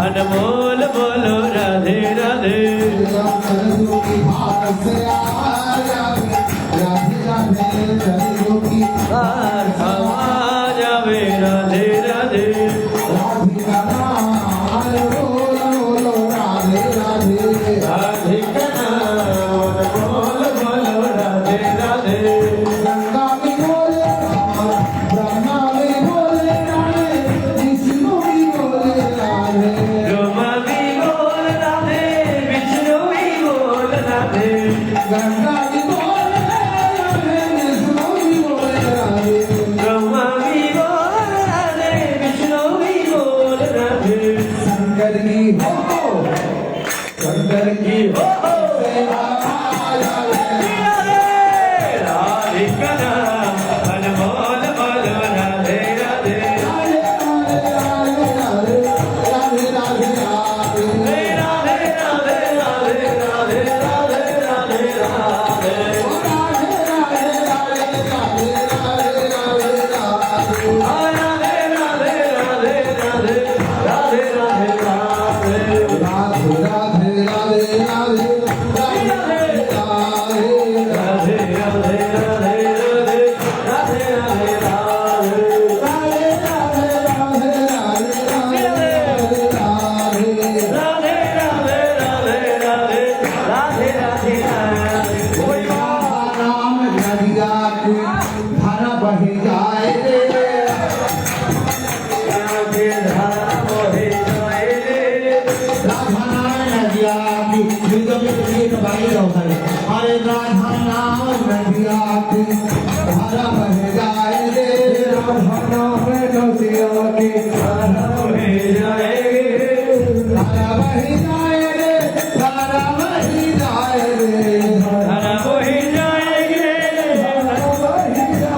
अनमोल बोलो राधे राधे जावे राधे राधे शंकर की हो अनमोल बोलो राधे राधे हरे राधा नाम नदिया की धारा बह जाए रे राधा नाम नदिया की धारा बह जाए धारा बह जाए रे धारा बह जाए रे धारा बह जाएगी धारा बह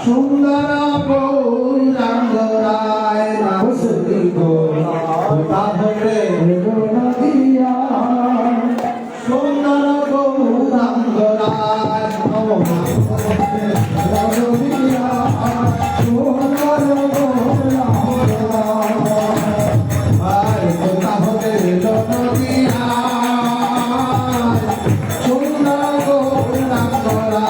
সুন্দর গৌরাঙ্গ রায় নাচি গোলা তাহলে নদিয়া সুন্দর গৌরাঙ্গ রায় নদিয়া সুন্দর গৌরাঙ্গ রায় তাহলে নদিয়া সুন্দর গৌরাঙ্গ রায়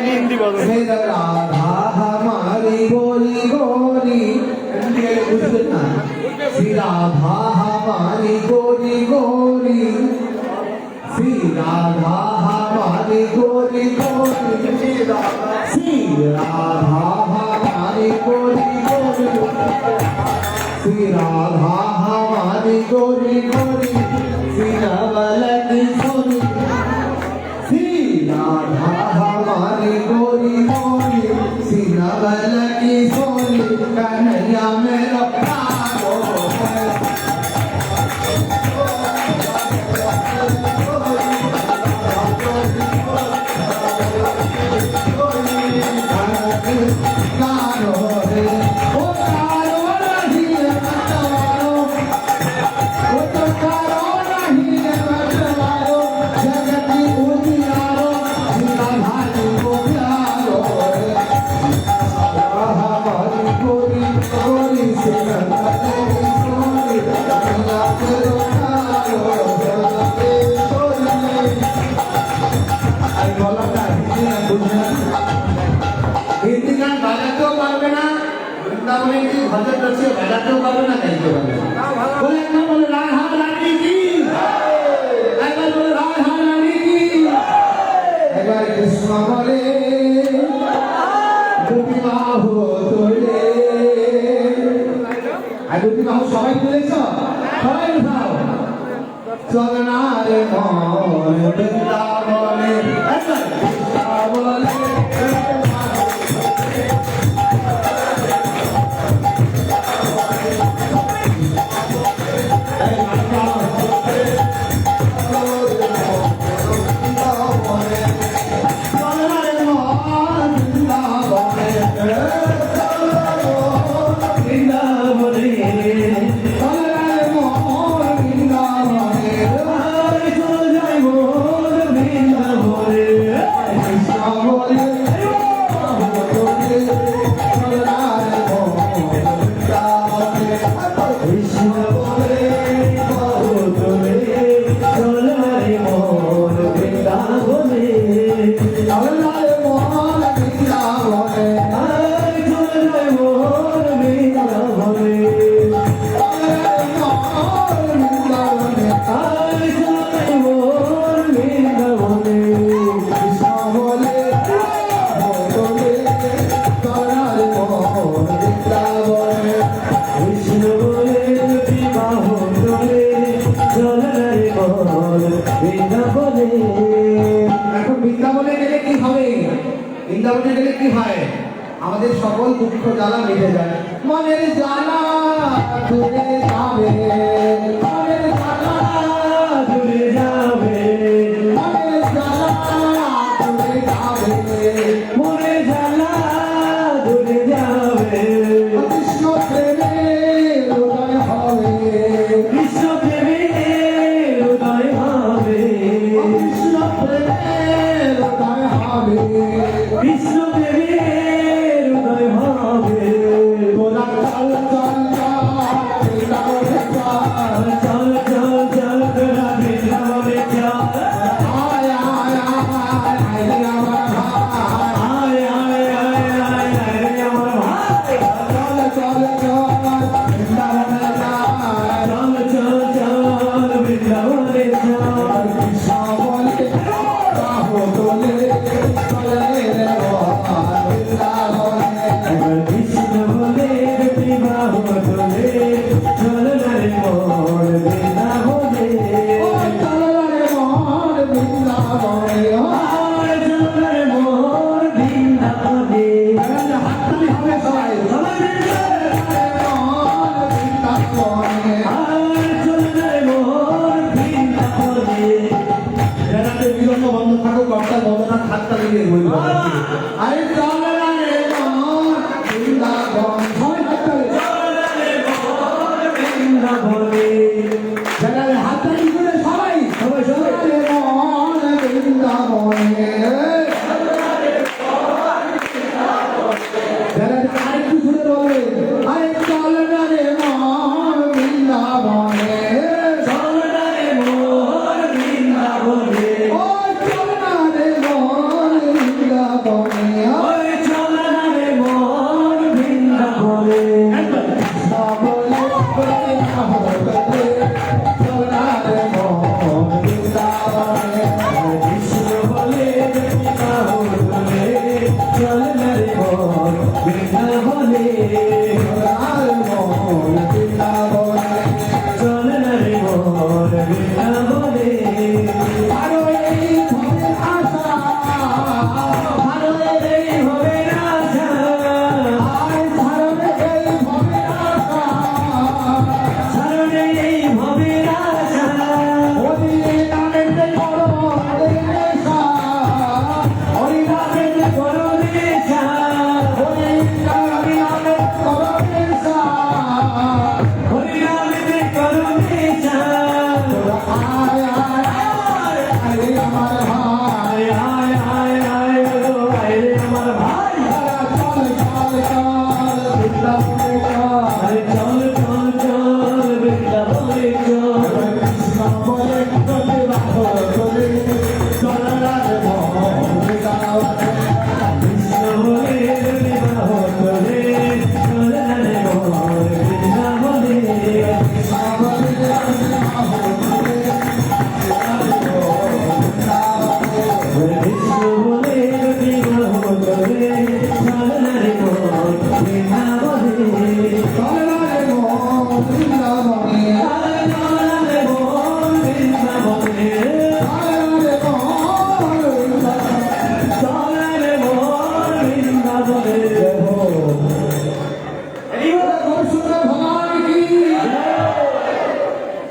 हिंदी बोलो। राधा हमारी गोरी गोरी श्री राधा हमारी गोरी गोरी श्री राधा हमारी गोरी गोरी श्री राधा हमारी गोरी गोरी श्री राधा हमारी गोरी गोरी श्री नवल किशोरी श्री राधा हमारी गोरी गोरी श्री नवल किशोरी कन्हैया मेरा प्यारो है कारो रे ओ कारो रही बतवारो ভজন রচিয়ে বাজাতেও পারবে না, গাইতে পারবে না। বলে একবার বলে রাধা রানী কি, একবার বলে রাধা রানী কি, একবার কৃষ্ণ বলে দুটি বাহু তোলে। আর দুটি বাহু সবাই তুলেছ, সবাই উঠাও। চল না রে মন বৃন্দাবনে, একবার কৃষ্ণ বলে এখন বৃন্দাবনে গেলে কি হবে? বৃন্দাবনে গেলে কি হয়? আমাদের সকল দুঃখ জ্বালা মিটে যায়, মনের জ্বালা দূরে যাবে, মনের জ্বালা দূরে যাবে, মনের জ্বালা দূরে যাবে, মনের জ্বালা দূরে যাবে। কৃষ্ণ প্রেমের উদয় হবে, কৃষ্ণ প্রেমের উদয় হবে, কৃষ্ণ প্রেমের উদয় হবে, কৃষ্ণ প্রেমের উদয় হবে। তোরা চল চল চল চল চল চল তোরা বৃন্দাবনে চল, আয় আয় আয় আয় রে আমার ভাই, আয় আয় আয় আয় রে আমার ভাই। চল চল চল বৃন্দাবনে চল, চল চল বৃন্দাবনে চল। কৃষ্ণ বলে বাহু তোলে, চলে রে বৃন্দাবনে। কৃষ্ণ বলে দুটি বাহু তোলে, চল রে মোর বৃন্দাবনে। ও চল রে মোর বৃন্দাবনে, ও চল রে মোর বৃন্দাবনে। হাততালি হবে সবাই, সবাই মোর বৃন্দাবনে, চল রে মোর বৃন্দাবনে। যারা বিলম্ব বন্ধ থাকুক, কর্তা বন্দনাথ হাততালি দিয়ে বলবো, আরে চল রে মোর বৃন্দাবন, সবাই হাততালি, চল রে মোর বৃন্দাবনে। যারা হাততালি করে সবাই সবাই সবাই রে মোর বৃন্দাবনে। যারা আরেকটু শুনে বলবে, আরে চল রে মোর বৃন্দাবনে, চল রে মোর বৃন্দাবনে, ও চল রে মোর বৃন্দাবনে, ও চল রে মোর বৃন্দাবনে। একবার বলে বলে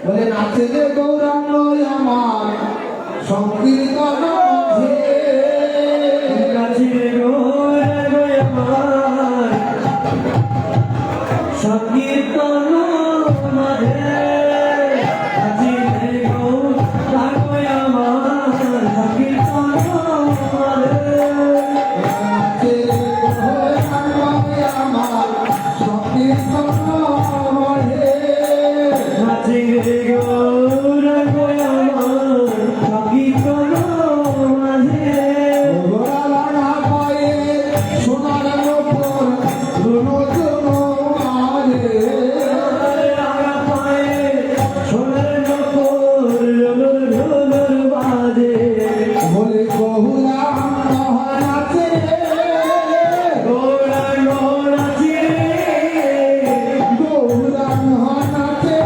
বলে নাচে রে গৌরাঙ্গ আমার সংকীর্তন মাঝে নাচে গৌরাঙ্গ আমার সংকীর্তন মাঝে নাচে গৌরাঙ্গ আমার সংকীর্তন মাঝে নাচে রে গৌরাঙ্গ আমার সংকীর্তন মাঝে নাচে গৌরাঙ্গ আমার সংকীর্তন মাঝে ঘোড়া লাগা পায়ে সোনার নূপুর রুনো চুনো মাঝে আগা পায়ে সোনার নূপুর ঝুলুর ঝুলুর বাজে বলে গৌরাঙ্গ নাচে গৌরাঙ্গ নাচে গৌরাঙ্গ নাচে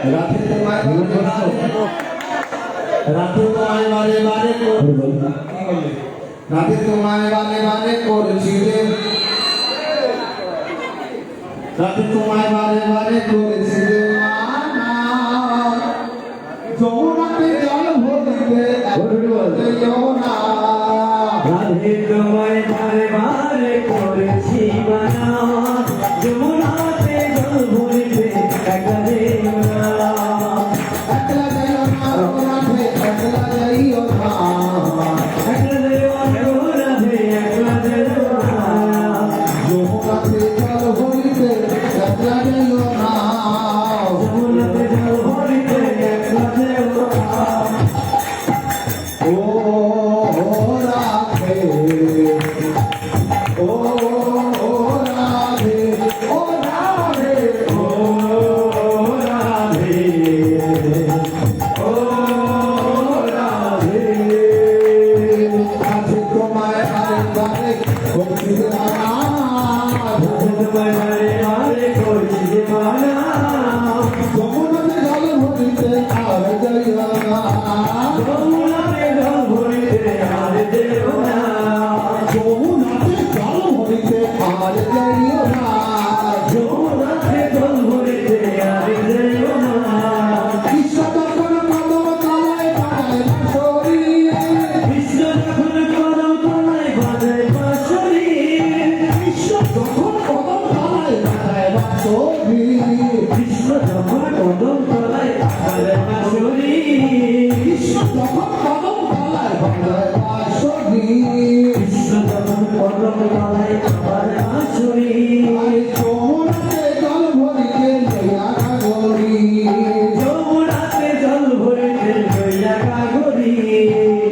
রাতে তোমায় রাতে তোমায় বারে বারে রাতে তোমায় বারে বারে করেছিলে রাতে তোমায় বারে বারে করেছিলে মানা যমুনাতে জল ভরিতে যাইও না রাধে তোমায় বারে বারে করেছি মানা যমুনাতে জল ভরিতে একা যেও না একলা যাইও না রাধে একলা যাইও না একলা যেও না রাধে একলা যেও না যমুনাতে জল ভরিতে একলা যাইও না যমুনাতে জল ভরিতে একলা যেও না ও রাধে ও রাধে ও রাধে ও রাধে ও রাধে আছে তোমায় বারে বারে করছি আনাজ তোমায় বারে বারে করছি মানা যমুনাতে জল ভরিতে আর যাইও না যমুনাতে জল ভরিতে আর যেও না যমুনাতে জল ভরিতে আর যাইও না যমুনাতে জল ভরিতে আর যেও না কৃষ্ণ তখন কদম তলায় বাজায় বাঁশরি কৃষ্ণ যখন কদম তলায় বাজায় বাঁশরি কৃষ্ণ যখন কদম তলায় বাজায় বাঁশরি কৃষ্ণ যখন কদম তলায় বাজায় বাঁশরি কৃষ্ণ যখন কদম তলায় বাজায় বাঁশরি কৃষ্ণ যখন কদম তলায় বাজায় বাঁশরি যমুনাতে জল ভরিতে লইয়া গরি যমুনাতে জল ভরিতে লইয়া গাগরি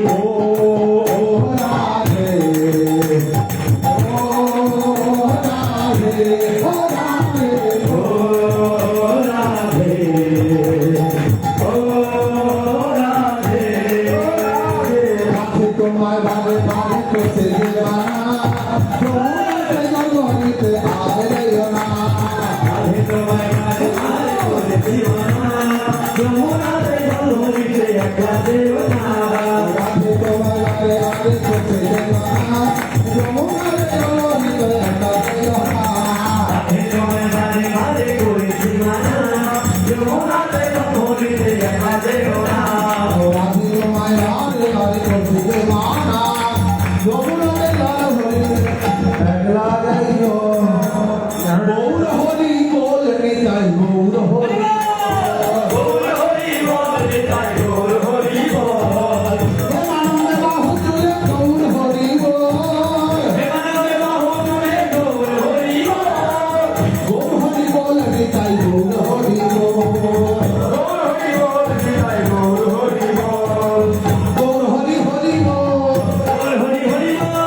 ও রাধে ও রাধে ও রাধে ও রাধে ও রাধে রাধে তোমায় বারে বারে করতে দেওয়ানা যমুনাতে জল ভরিতে আর যাইও না রাধে তোমায় বারে বারে করেছি মানা যমুনাতে জল ভরিতে একলা যেও না রাধে তোমায় বারে বারে করতে দেওয়ানা যমুনাতে জল ভরিতে একা যাইও না রাধে তোমায় বারে বারে করেছি মানা যমুনাতে জল ভরিতে একলা যেও না রাধে তোমায় বারে বারে করতে দেওয়ানা যমুনাতে জল ভরিতে একলা যাইও না গৌর হরি বল নিতাই গৌর হরি গৌর হরি বল নিতাই গৌর হরি বল প্রেমানন্দে বাহু তুলে গৌর হরি বল প্রেমানন্দে বাহু তুলে গৌর হরি বল গৌর হরি বল নিতাই গৌর হরি বল গৌর হরি বল নিতাই গৌর হরি বল গৌর হরি হরি বল গৌর হরি হরি বল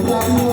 श्याम